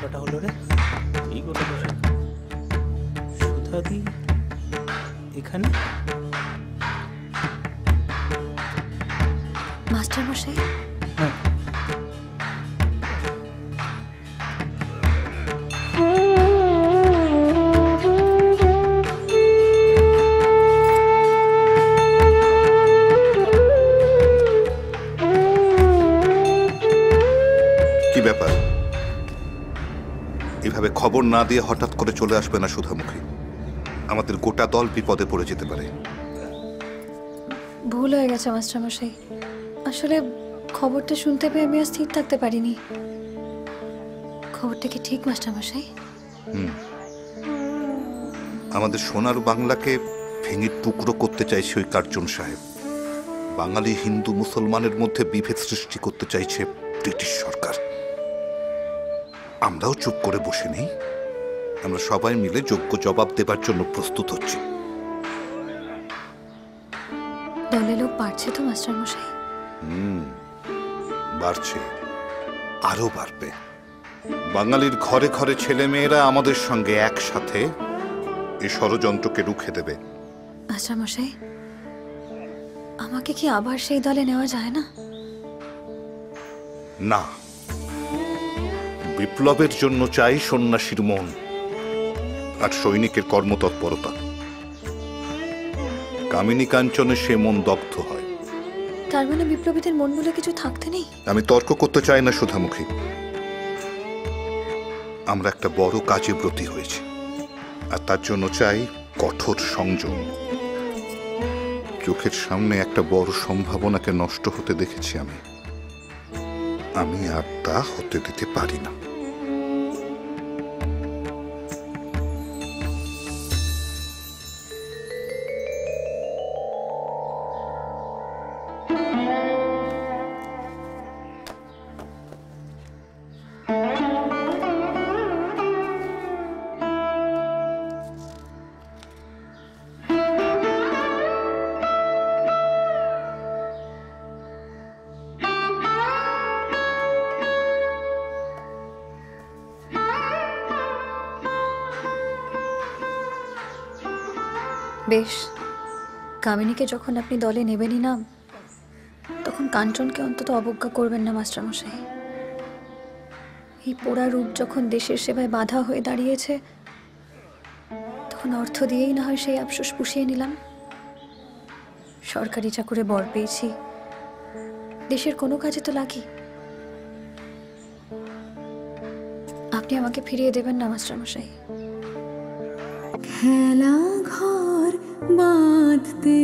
কাটা হলো রে? এই গোটা বসে সুধাদি এখানে? মাস্টার মশাই, হ্যাঁ, কি ব্যাপার? এভাবে খবর না দিয়ে হঠাৎ করে চলে আসবে না সুধামুখী। আমাদের গোটা দল বিপদে পড়ে যেতে পারে। ভুল হয়ে গেছে মাস্টার মশাই। আসলে খবরটা শুনতে পেয়ে আমি আর স্থির থাকতে পারিনি। খবরটা কি ঠিক মাস্টার মশাই? আমাদের সোনার বাংলাকে ভেঙে টুকরো করতে চাইছে ওই কার্জন সাহেব। বাঙালি হিন্দু মুসলমানের মধ্যে বিভেদ সৃষ্টি করতে চাইছে ব্রিটিশ সরকার। আমরাও চুপ করে বসে নেই। আমরা সবাই মিলে যোগ্য জবাব দেবার জন্য প্রস্তুত হচ্ছি। দলে লোক বাড়ছে তো মাস্টার মশাই? বাড়ছে, আরো বাড়বে। বাঙালির ঘরে ঘরে ছেলে মেয়েরা আমাদের সঙ্গে একসাথে এই ষড়যন্ত্রকে রুখে দেবে। মাস্টার মশাই, আমাকে কি আবার সেই দলে নেওয়া যায় না? না, বিপ্লবের জন্য চাই সন্ন্যাসীর মন আর সৈনিকের কর্মতৎপরতা। কামিনী কাঞ্চনে সে মন দগ্ধ হয়। তার মানে বিপ্লবীদের মন বলে কিছু থাকতে নেই? আমি তর্ক করতে চাই না সুধামুখী। আমরা একটা বড় কাজে ব্রতী হয়েছি, আর তার জন্য চাই কঠোর সংযম। চোখের সামনে একটা বড় সম্ভাবনাকে নষ্ট হতে দেখেছি আমি আর তা হতে দিতে পারি না। বেশ, কামিনীকে যখন আপনি দলে নেবেনই না, তখন কাঞ্চনকে অন্তত অবজ্ঞা করবেন না মাস্টার মশাই। এই পোড়া রূপ যখন দেশের সেবায় বাধা হয়ে দাঁড়িয়েছে, তখন অর্থ দিয়েই না হয় সেই আফসোস পুষিয়ে নিলাম। সরকারি চাকুরে বর পেয়েছি, দেশের কোনো কাজে তো লাগি। আপনি আমাকে ফিরিয়ে দেবেন না মাস্টার মশাই? খেলা ঘর বাঁধতে